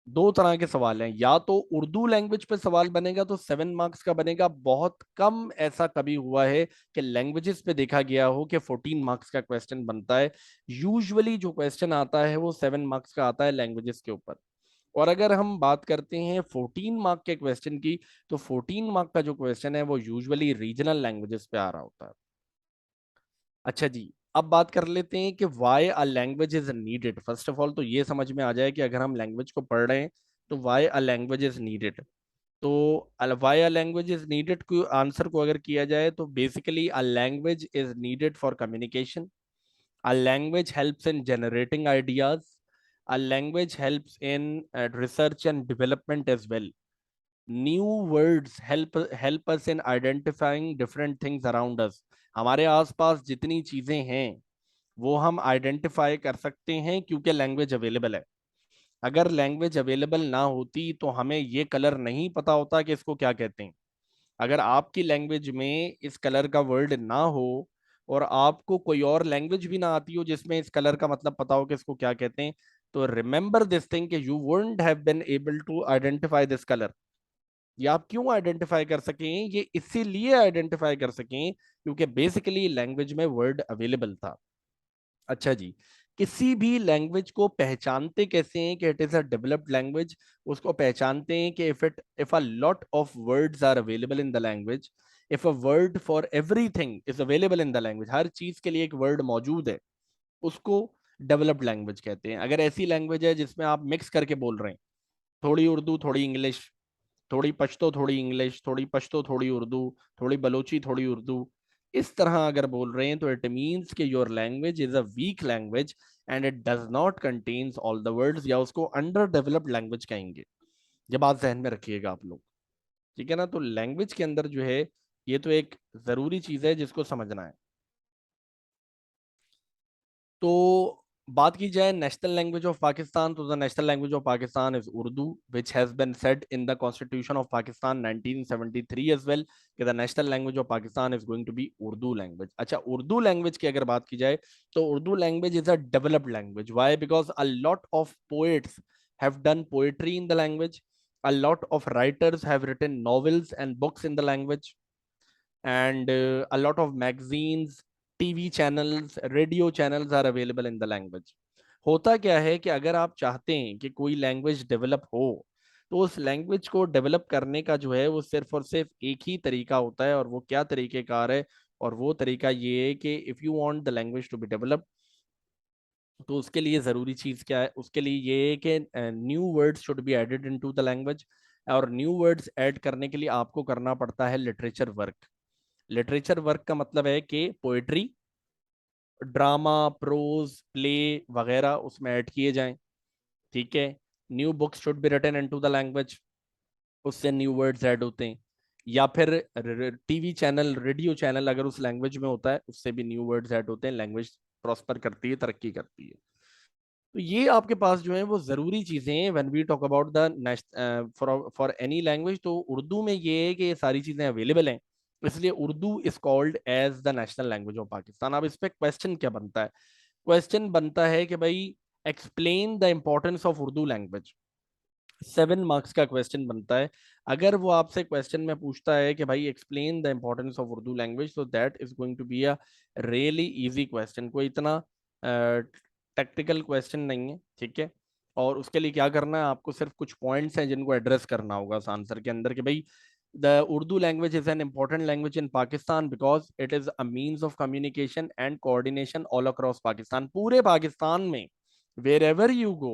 दो तरह के सवाल हैं, या तो उर्दू लैंग्वेज पे सवाल बनेगा तो 7 मार्क्स का बनेगा। बहुत कम ऐसा कभी हुआ है कि लैंग्वेजेस पे देखा गया हो कि 14 मार्क्स का क्वेश्चन बनता है। यूजुअली जो क्वेश्चन आता है वो 7 मार्क्स का आता है लैंग्वेजेस के ऊपर। और अगर हम बात करते हैं 14 मार्क के क्वेश्चन की, तो 14 मार्क का जो क्वेश्चन है वो यूजुअली रीजनल लैंग्वेजेस पे आ रहा होता है। अच्छा जी, अब बात कर लेते हैं कि Y a language is needed. First of all तो ये समझ में आ जाए कि अगर हम लैंग्वेज को पढ़ रहे हैं तो why a language is needed. तो why a language is needed को आंसर को अगर किया जाए तो basically a language is needed for communication, a language helps in generating ideas, a language helps in research and development as well, new words help us in identifying different things around us. हमारे आसपास जितनी चीजें हैं वो हम identify कर सकते हैं क्योंकि लैंग्वेज अवेलेबल है। अगर लैंग्वेज अवेलेबल ना होती तो हमें ये कलर नहीं पता होता कि इसको क्या कहते हैं। अगर आपकी लैंग्वेज में इस कलर का वर्ड ना हो और आपको कोई और लैंग्वेज भी ना आती हो जिसमें इस कलर का मतलब पता हो कि इसको क्या कहते हैं, तो रिमेंबर दिस थिंग कि you wouldn't have been able to identify this colour. ये आप क्यों आइडेंटिफाई कर सकें, ये इसीलिए आइडेंटिफाई कर सकें क्योंकि बेसिकली लैंग्वेज में वर्ड अवेलेबल था। अच्छा जी, किसी भी लैंग्वेज को पहचानते कैसे हैं कि it is a developed language? उसको पहचानते हैं कि if a lot of words are available in the language, if a word for everything is available in the language, हर चीज के लिए एक वर्ड मौजूद है, उसको डेवलप्ड लैंग्वेज कहते हैं। अगर ऐसी लैंग्वेज है जिसमें आप मिक्स करके बोल रहे हैं, थोड़ी उर्दू थोड़ी इंग्लिश, थोड़ी पश्तो थोड़ी इंग्लिश, थोड़ी पश्तो थोड़ी उर्दू, थोड़ी बलोची थोड़ी उर्दू, इस तरह अगर बोल रहे हैं तो इट मीन्स कि your language is a weak language and it does not contains all the words, या उसको अंडर डेवलप्ड लैंग्वेज कहेंगे। ये बात जहन में रखिएगा आप लोग, ठीक है ना? तो लैंग्वेज के अंदर जो है ये तो एक जरूरी चीज है जिसको समझना है। तो बात की जाए नेशनल लैंग्वेज ऑफ पाकिस्तान, तो the national language of Pakistan is Urdu, which has been said in the constitution of Pakistan 1973 as well, कि the national language of Pakistan is going to be Urdu language. अच्छा, उर्दू लैंग्वेज की अगर बात की जाए तो Urdu language is a developed language. Why? Because a lot of poets have done poetry in the language, a lot of writers have written novels and books in the language, and a lot of magazines, TV channels, radio channels are available in the language. होता क्या है कि अगर आप चाहते हैं कि कोई लैंग्वेज डेवलप हो तो उस लैंग्वेज को डेवलप करने का जो है वो सिर्फ और सिर्फ एक ही तरीका होता है, और वो क्या तरीकेकार है? और वो तरीका ये है कि if you want the language to be develop, तो उसके लिए ज़रूरी चीज़ क्या है? उसके लिए ये है कि new words should be added into the language, और न्यू वर्ड्स ऐड करने के लिए आपको करना पड़ता है लिटरेचर वर्क। लिटरेचर वर्क का मतलब है कि पोएट्री, ड्रामा, प्रोज, प्ले वगैरह उसमें ऐड किए जाएं, ठीक है। New books should be written into the language, उससे न्यू वर्ड्स ऐड होते हैं। या फिर टीवी चैनल, रेडियो चैनल अगर उस लैंग्वेज में होता है उससे भी न्यू वर्ड्स ऐड होते हैं, लैंग्वेज प्रॉस्पर करती है, तरक्की करती है। तो ये आपके पास जो है वो जरूरी चीजें हैं when we talk about the for any language. तो उर्दू में ये है कि ये सारी चीजें अवेलेबल हैं, इसलिए Urdu is called as the national language of Pakistan. अब इस पे क्वेश्चन क्या बनता है? क्वेश्चन बनता है कि भाई explain the importance of Urdu language. 7 marks का क्वेश्चन बनता है। अगर वो आपसे क्वेश्चन में पूछता है कि भाई explain the importance of Urdu language, तो that is going to be a really easy question, कोई इतना टेक्निकल क्वेश्चन नहीं है, ठीक है। और उसके लिए क्या करना है, आपको सिर्फ कुछ पॉइंट्स हैं जिनको एड्रेस करना होगा उस आंसर के अंदर, कि भाई the Urdu language is N important language in Pakistan because it is a means of communication and coordination all across Pakistan. पूरे पाकिस्तान में wherever you go,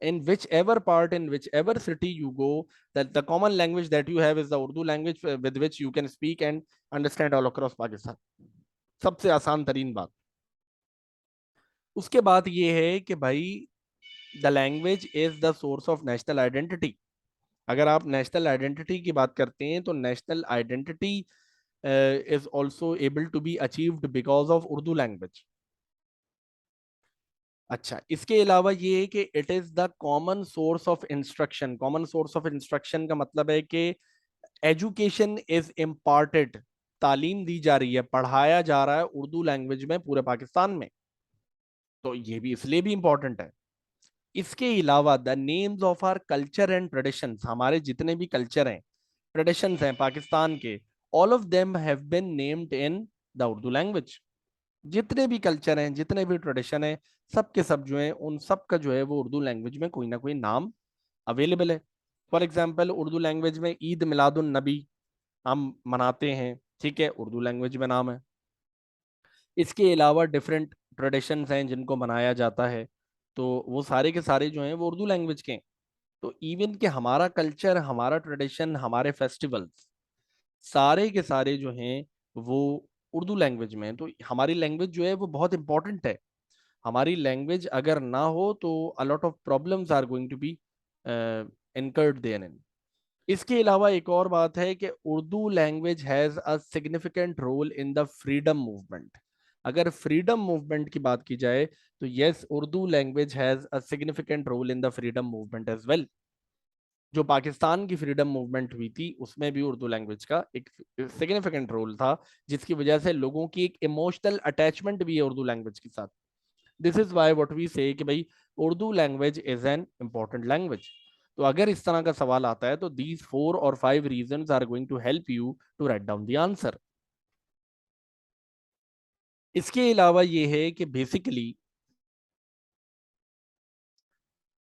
in whichever part, in whichever city you go, that the common language that you have is the Urdu language, with which you can speak and understand all across Pakistan। सबसे आसान तरीन बात। उसके बाद ये है कि भाई the language is the source of national identity. अगर आप नेशनल आइडेंटिटी की बात करते हैं तो national identity is also able to be achieved because of Urdu language. अच्छा, इसके अलावा ये है कि it is the common source of instruction. Common source of instruction का मतलब है कि एजुकेशन इज इम्पार्टेड, तालीम दी जा रही है, पढ़ाया जा रहा है उर्दू लैंग्वेज में पूरे पाकिस्तान में। तो ये भी इसलिए भी इंपॉर्टेंट है। इसके अलावा the names of our culture and traditions, हमारे जितने भी कल्चर हैं, ट्रेडिशंस हैं पाकिस्तान के, all of them have been named in the Urdu language. जितने भी कल्चर हैं, जितने भी ट्रेडिशन है, सब के सब जो है, उन सब का जो है वो उर्दू लैंग्वेज में कोई ना कोई नाम अवेलेबल है। फॉर एग्जाम्पल उर्दू लैंग्वेज में ईद मिलादुन नबी हम मनाते हैं, ठीक है, उर्दू लैंग्वेज में नाम है। इसके अलावा डिफरेंट ट्रेडिशंस हैं जिनको मनाया जाता है, तो वो सारे के सारे जो हैं वो उर्दू लैंग्वेज के हैं। तो इवन कि हमारा कल्चर, हमारा ट्रेडिशन, हमारे फेस्टिवल्स सारे के सारे जो हैं वो उर्दू लैंग्वेज में हैं। तो हमारी लैंग्वेज जो है वो बहुत इंपॉर्टेंट है। हमारी लैंग्वेज अगर ना हो तो a lot of problems are going to be incurred there in. इसके अलावा एक और बात है कि Urdu language has a significant role in the freedom movement. अगर फ्रीडम मूवमेंट की बात की जाए तो yes, Urdu language has a significant role in the freedom movement as well. जो पाकिस्तान की फ्रीडम मूवमेंट हुई थी उसमें भी उर्दू लैंग्वेज का एक सिग्निफिकेंट रोल था, जिसकी वजह से लोगों की एक इमोशनल अटैचमेंट भी है उर्दू लैंग्वेज के साथ। This is why what we say कि भाई Urdu language is an important language. तो अगर इस तरह का सवाल आता है तो दीज 4 और 5 reasons are going to help you to write down the answer. इसके अलावा ये है कि बेसिकली,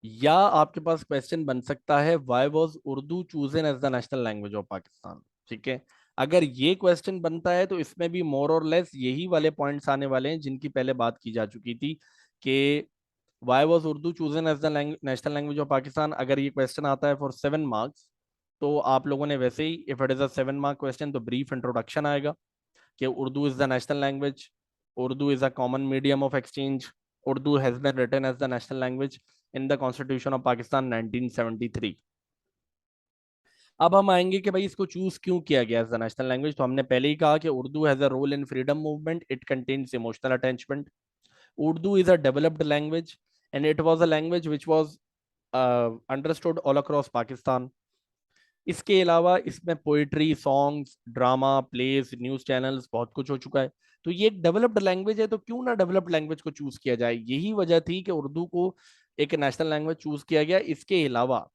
या आपके पास क्वेश्चन बन सकता है why was Urdu chosen as the national language of Pakistan. ठीक है, अगर ये क्वेश्चन बनता है तो इसमें भी मोर और लेस यही वाले पॉइंट्स आने वाले हैं जिनकी पहले बात की जा चुकी थी कि why was Urdu chosen as the national language of Pakistan. अगर ये क्वेश्चन आता है फॉर 7 मार्क्स, तो आप लोगों ने वैसे ही, if it is a 7 mark question, तो ब्रीफ इंट्रोडक्शन आएगा कि Urdu is the national language, Urdu is a common medium of exchange, Urdu has been written as the national language in the constitution of Pakistan 1973। अब हम आएंगे कि भाई इसको चूज क्यों किया गया एज द नेशनल लैंग्वेज। तो हमने पहले ही कहा कि Urdu has a role in freedom movement, it contains emotional attachment, Urdu is a developed language and it was a language which was understood all across Pakistan. इसके अलावा इसमें poetry, songs, drama, place, news channels, बहुत कुछ हो चुका है। तो ये एक डेवलप्ड लैंग्वेज है, तो क्यों ना डेवलप्ड लैंग्वेज को चूज किया जाए। यही वजह थी कि उर्दू को एक नेशनल लैंग्वेज चूज किया गया। इसके अलावा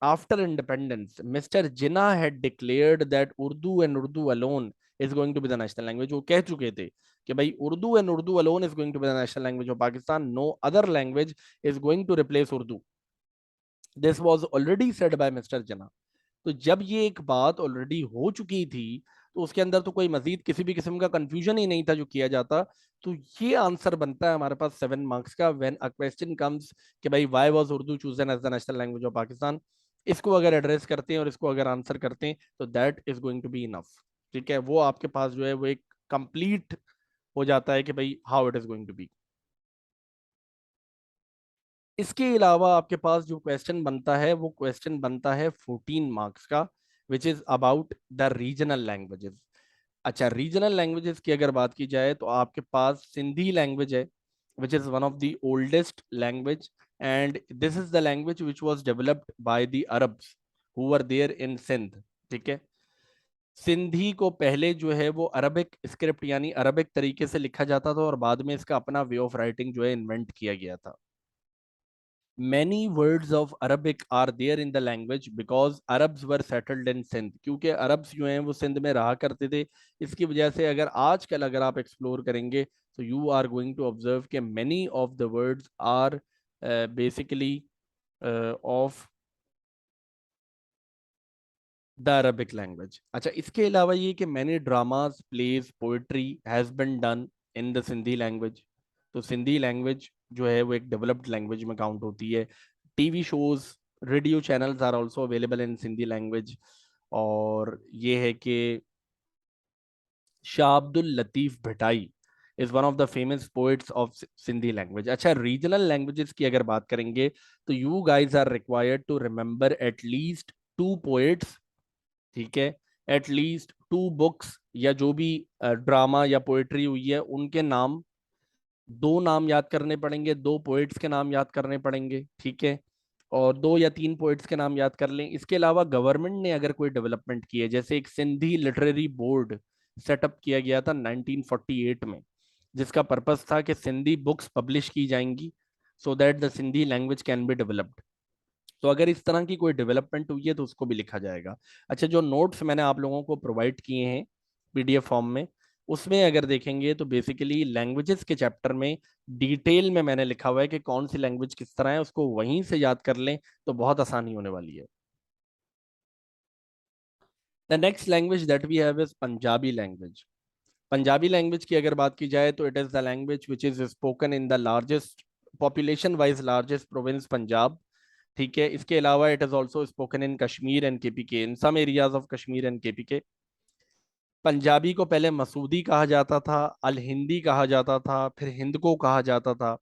after independence mister Jinnah had declared that Urdu and Urdu alone is going to be the national language. वो कह चुके थे कि भाई Urdu and Urdu alone is going to be the national language of Pakistan, no other language is going to replace Urdu. This was already said by mister Jinnah. तो जब ये एक बात ऑलरेडी हो चुकी थी तो उसके अंदर तो कोई मजीद किसी भी किस्म का कंफ्यूजन ही नहीं था जो किया जाता। तो ये आंसर बनता है हमारे पास 7 मार्क्स का, व्हेन अ क्वेश्चन कम्स कि भाई why was Urdu chosen as the national language of Pakistan. इसको अगर एड्रेस करते हैं और इसको अगर आंसर करते हैं तो that is going to be enough. ठीक है, वो आपके पास जो है वो एक कंप्लीट हो जाता है कि भाई how it is going to be. इसके अलावा आपके पास जो क्वेश्चन बनता है वो क्वेश्चन बनता है 14 मार्क्स का, which is about the regional languages. अच्छा, रीजनल लैंग्वेजेस की अगर बात की जाए तो आपके पास सिंधी लैंग्वेज है, which is one of the oldest language, and this is the language which was developed by the Arabs who were there in Sindh. ठीक है, सिंधी को पहले जो है वो अरबिक स्क्रिप्ट यानी अरबिक तरीके से लिखा जाता था और बाद में इसका अपना वे ऑफ राइटिंग जो है इन्वेंट किया गया था। Many words of Arabic are there in the language because Arabs were settled in Sindh। क्योंकि अरब्स जो हैं वो सिंध में रहा करते थे। इसकी वजह से अगर आजकल अगर आप एक्सप्लोर करेंगे तो you are going to observe कि many of the words are basically of the Arabic language. अच्छा, इसके अलावा ये कि मैंने dramas, plays, poetry has been done in the Sindhi language. तो सिंधी लैंग्वेज जो है वो एक डेवलप्ड लैंग्वेज में काउंट होती है। TV shows, radio channels are also available in Sindhi language. और ये है कि Shah Abdul Latif Bhittai is one of the famous poets of Sindhi language. अच्छा, रीजनल लैंग्वेजेस की अगर बात करेंगे तो you guys are required to remember at least 2 poets. ठीक है, एटलीस्ट 2 बुक्स या जो भी ड्रामा या पोएट्री हुई है उनके नाम, 2 नाम याद करने पड़ेंगे, 2 पोएट्स के नाम याद करने पड़ेंगे। ठीक है, और 2 या 3 पोएट्स के नाम याद कर लें। इसके अलावा गवर्नमेंट ने अगर कोई डेवलपमेंट की है, जैसे एक सिंधी लिटरेरी बोर्ड सेटअप किया गया था 1948 में, जिसका पर्पस था कि सिंधी बुक्स पब्लिश की जाएंगी so that the Sindhi language can be developed. तो अगर इस तरह की कोई डेवलपमेंट हुई है तो उसको भी लिखा जाएगा। अच्छा, जो नोट्स मैंने आप लोगों को प्रोवाइड किए हैं पीडीएफ फॉर्म में, उसमें अगर देखेंगे तो बेसिकली लैंग्वेजेस के चैप्टर में डिटेल में मैंने लिखा हुआ है कि कौन सी लैंग्वेज किस तरह है, उसको वहीं से याद कर लें तो बहुत आसानी होने वाली है। The next language that we have is Punjabi language. Punjabi language की अगर बात की जाए तो it is the language which is spoken in the largest population wise largest province Punjab. ठीक है, इसके अलावा it is also spoken in Kashmir and KPK, in some areas of Kashmir and KPK. Punjabi को पहले मसूदी कहा जाता था, अल हिंदी कहा जाता था, फिर हिंद को कहा जाता था।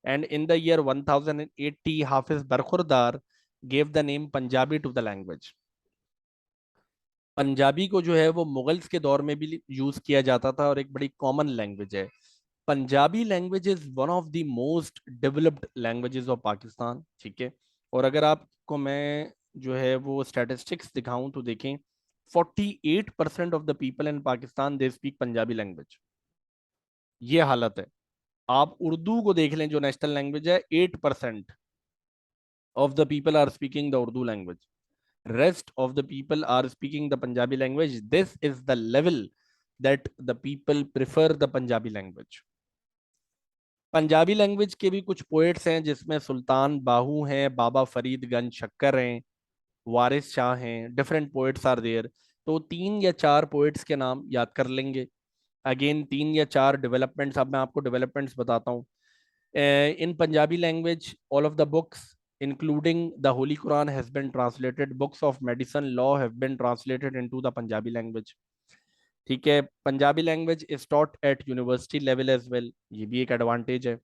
And in the year 1080 Hafiz Barkhurdar gave the name Punjabi to the language. Punjabi को जो है वो मुगल्स के दौर में भी यूज किया जाता था और एक बड़ी कॉमन लैंग्वेज है। Punjabi language is one of the most developed languages of Pakistan. ठीक है, और अगर आपको मैं जो है वो स्टैटिस्टिक्स दिखाऊं तो देखें 48% of the people in Pakistan they speak Punjabi language. ये हालत है। आप उर्दू को देख लें जो नेशनल लैंग्वेज है, 8% of the people are speaking the Urdu language, rest of the people are speaking the Punjabi language. This is the level that the people prefer the Punjabi language. Punjabi language के भी कुछ पोएट्स हैं जिसमें सुल्तान बाहू हैं, बाबा फरीदगंज शक्कर हैं, वारिस शाह हैं, डिफरेंट पोएट्स आर देयर। तो 3 या 4 पोएट्स के नाम याद कर लेंगे। अगेन 3 या 4 डेवलपमेंट्स, अब मैं आपको डेवलपमेंट्स बताता हूँ। in Punjabi language, all of the books, including the Holy Quran, has been translated. Books of medicine, law have been translated into the Punjabi language. ठीक है, Punjabi language is taught at university level as well, ये भी एक advantage है।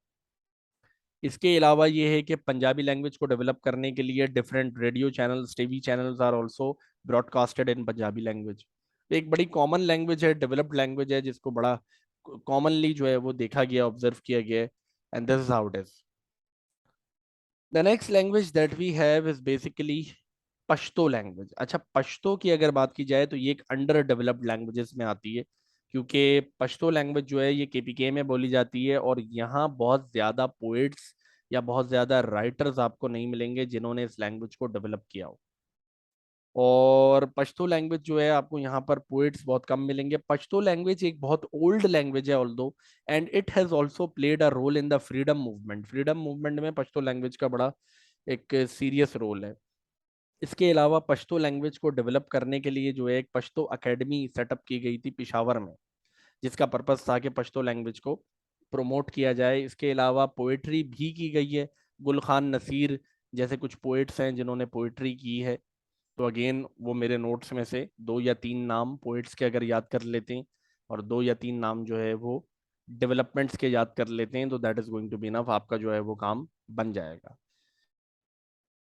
इसके अलावा ये है कि पंजाबी लैंग्वेज को डेवलप करने के लिए different radio channels, TV channels are also broadcasted in Punjabi language. तो एक बड़ी कॉमन लैंग्वेज है, डेवलप्ड लैंग्वेज है, जिसको बड़ा कॉमनली जो है वो देखा गया, ऑब्जर्व किया गया है। And this is how it is. The next language that we have is basically Pashto language. अच्छा, पश्तो की अगर बात की जाए तो ये एक अंडर डेवलप्ड लैंग्वेजेस में आती है, क्योंकि पश्तो लैंग्वेज जो है ये केपीके में बोली जाती है और यहाँ बहुत ज़्यादा पोएट्स या बहुत ज़्यादा राइटर्स आपको नहीं मिलेंगे जिन्होंने इस लैंग्वेज को डेवलप किया हो। और पश्तो लैंग्वेज जो है आपको यहाँ पर पोएट्स बहुत कम मिलेंगे। पश्तो लैंग्वेज एक बहुत ओल्ड लैंग्वेज है although, and it has also played a role in the freedom movement. Freedom movement में पश्तो लैंग्वेज का बड़ा एक सीरियस रोल है। इसके अलावा पश्तो लैंग्वेज को डेवलप करने के लिए जो है एक पश्तो अकेडमी सेटअप की गई थी पिशावर में, जिसका पर्पस था कि पश्तो लैंग्वेज को प्रमोट किया जाए। इसके अलावा पोइट्री भी की गई है। गुल खान नसीर जैसे कुछ पोइट्स हैं जिन्होंने पोइट्री की है। तो अगेन वो मेरे नोट्स में से 2 या 3 नाम पोइट्स के अगर याद कर लेते हैं और 2 या 3 नाम जो है वो डेवलपमेंट्स के याद कर लेते हैं तो that is going to be enough, आपका जो है वो काम बन जाएगा।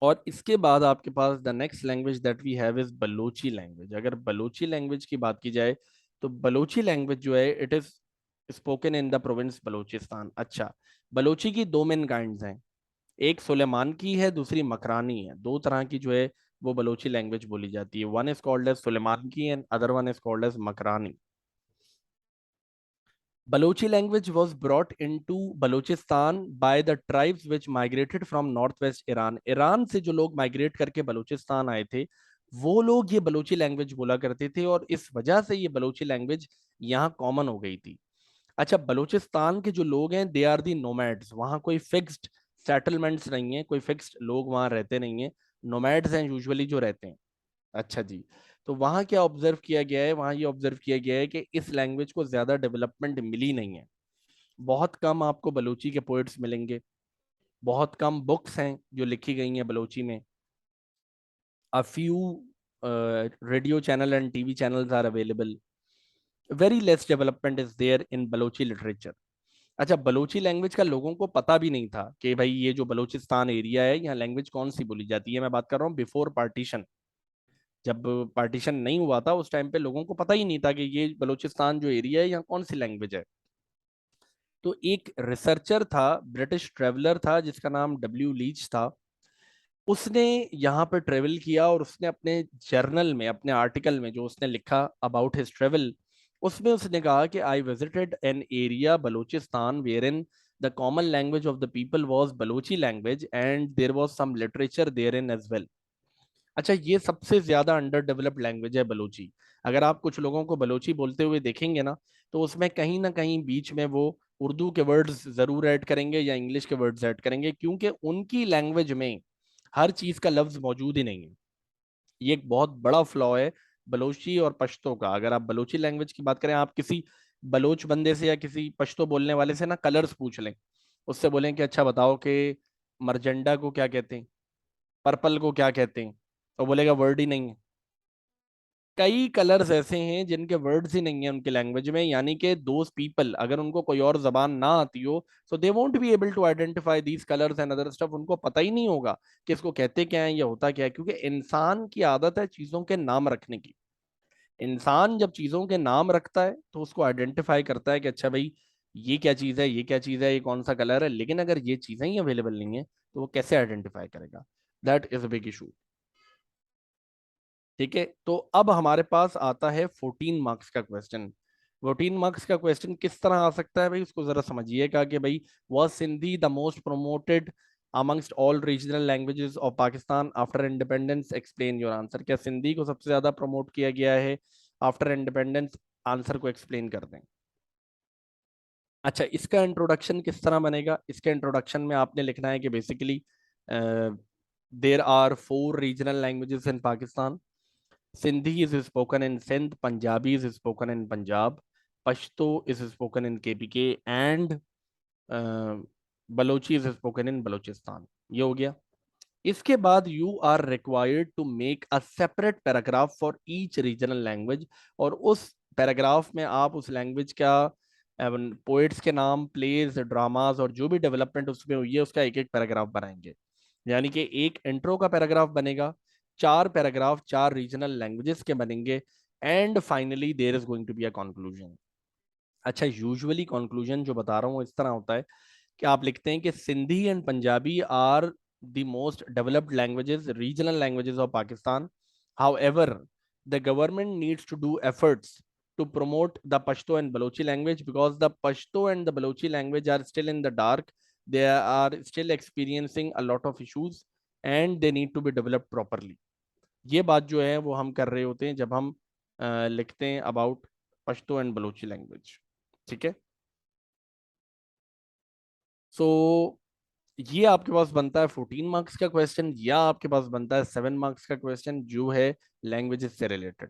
और इसके बाद आपके पास the next language that we have is Balochi language. अगर बलोची लैंग्वेज की बात की जाए तो बलोची लैंग्वेज जो है it is spoken in the province Balochistan. अच्छा, बलोची की 2 मेन काइंड्स हैं, एक सुलेमान की है, दूसरी मकरानी है। 2 तरह की जो है वो बलोची लैंग्वेज बोली जाती है। One is called as Suleman की and other one is called as Makrani. Balochi language was brought into Balochistan by the tribes which migrated from northwest Iran. Iran से जो लोग माइग्रेट करके बलूचिस्तान आए थे वो लोग ये बलोची लैंग्वेज बोला करते थे और इस वजह से ये बलोची लैंग्वेज यहाँ कॉमन हो गई थी। अच्छा, बलूचिस्तान के जो लोग हैं दे आर दी नोमैड्स। वहाँ कोई फिक्स्ड सेटलमेंट्स नहीं है, कोई फिक्स्ड लोग वहाँ रहते नहीं है। नोमैड्स हैं यूजुअली जो रहते हैं। अच्छा जी, तो वहाँ क्या ऑब्जर्व किया गया है, वहाँ ये ऑब्जर्व किया गया है कि इस लैंग्वेज को ज़्यादा डेवलपमेंट मिली नहीं है। बहुत कम आपको बलूची के पोइट्स मिलेंगे, बहुत कम बुक्स हैं जो लिखी गई हैं बलूची में। A few radio channel and TV channels are available. Very less development is there in Balochi literature. अच्छा, बलोची लैंग्वेज का लोगों को पता भी नहीं था कि भाई ये जो बलूचिस्तान एरिया है यहाँ लैंग्वेज कौन सी बोली जाती है। मैं बात कर रहा हूँ बिफोर पार्टीशन, जब पार्टीशन नहीं हुआ था उस टाइम पे लोगों को पता ही नहीं था कि ये बलूचिस्तान जो एरिया है यहाँ कौन सी लैंग्वेज है। तो एक रिसर्चर था, ब्रिटिश ट्रेवलर था जिसका नाम डब्ल्यू लीच था। उसने यहाँ पर ट्रेवल किया और उसने अपने जर्नल में, अपने आर्टिकल में जो उसने लिखा अबाउट हिज ट्रेवल, उसमें उसने कहा कि I visited an area Balochistan where in the common language of the people was Balochi language and there was some literature therein as well. अच्छा, ये सबसे ज्यादा अंडर डेवलप्ड लैंग्वेज है बलोची। अगर आप कुछ लोगों को बलोची बोलते हुए देखेंगे ना, तो उसमें कहीं ना कहीं बीच में वो उर्दू के वर्ड्स जरूर ऐड करेंगे या इंग्लिश के वर्ड्स ऐड करेंगे, क्योंकि उनकी लैंग्वेज में हर चीज का लफ्ज मौजूद ही नहीं है। ये एक बहुत बड़ा फ्लॉ है बलोची और पश्तो का। अगर आप बलोची लैंग्वेज की बात करें, आप किसी बलोच बंदे से या किसी पश्तो बोलने वाले से ना कलर्स पूछ लें, उससे बोलें कि अच्छा बताओ कि मरजंडा को क्या कहते हैं, पर्पल को क्या कहते हैं, तो बोलेगा वर्ड ही नहीं है। कई कलर्स ऐसे हैं जिनके वर्ड्स ही नहीं है उनकी लैंग्वेज में, यानी कि दोज पीपल अगर उनको कोई और जबान ना आती हो, so they won't be able to identify these colours and other stuff. उनको पता ही नहीं होगा कि इसको कहते क्या है या होता क्या है, क्योंकि इंसान की आदत है चीजों के नाम रखने की। इंसान जब चीजों के नाम रखता है तो उसको आइडेंटिफाई करता है कि अच्छा भाई ये क्या चीज है, ये क्या चीज है, ये कौन सा कलर है। लेकिन अगर ये चीजें ही अवेलेबल नहीं है तो वो कैसे आइडेंटिफाई करेगा? That is a big issue. ठीक है, तो अब हमारे पास आता है 14 मार्क्स का क्वेश्चन। 14 मार्क्स का क्वेश्चन किस तरह आ सकता है भाई, उसको जरा समझिएगा कि भाई was Sindhi the most promoted amongst all regional languages of Pakistan after independence? explain your answer। क्या सिंधी को सबसे ज्यादा प्रमोट किया गया है आफ्टर इंडिपेंडेंस? आंसर को एक्सप्लेन कर दें। अच्छा, इसका इंट्रोडक्शन किस तरह बनेगा? इसके इंट्रोडक्शन में आपने लिखना है कि basically there are 4 regional languages in Pakistan. Sindhi is spoken in Sindh, Punjabi is spoken in Punjab, Pashto is spoken in KPK, and uh, Balochi is spoken in Balochistan। ये हो गया। इसके बाद you are required to make a separate paragraph for each regional language, और उस paragraph में आप उस लैंग्वेज का पोएट्स के नाम, प्लेज, ड्रामास और जो भी डेवलपमेंट उसमें हुई है उसका एक एक पैराग्राफ बनाएंगे। यानी कि एक इंट्रो का पैराग्राफ बनेगा, 4 पैराग्राफ 4 रीजनल लैंग्वेजेस के बनेंगे, and finally there is going to be a conclusion. अच्छा, यूजुअली कंक्लूजन जो बता रहा हूँ इस तरह होता है कि आप लिखते हैं कि Sindhi and Punjabi are the most developed languages, regional languages of Pakistan. However the government needs to do efforts to promote the Pashto and Balochi language because the Pashto and the Balochi language are still in the dark. They are still experiencing a lot of issues and they need to be developed properly। ये बात जो है वो हम कर रहे होते हैं जब हम लिखते हैं about Pashto and Balochi language. ठीक है, सो ये आपके पास बनता है 14 मार्क्स का क्वेश्चन, या आपके पास बनता है 7 मार्क्स का क्वेश्चन जो है लैंग्वेजेस से रिलेटेड।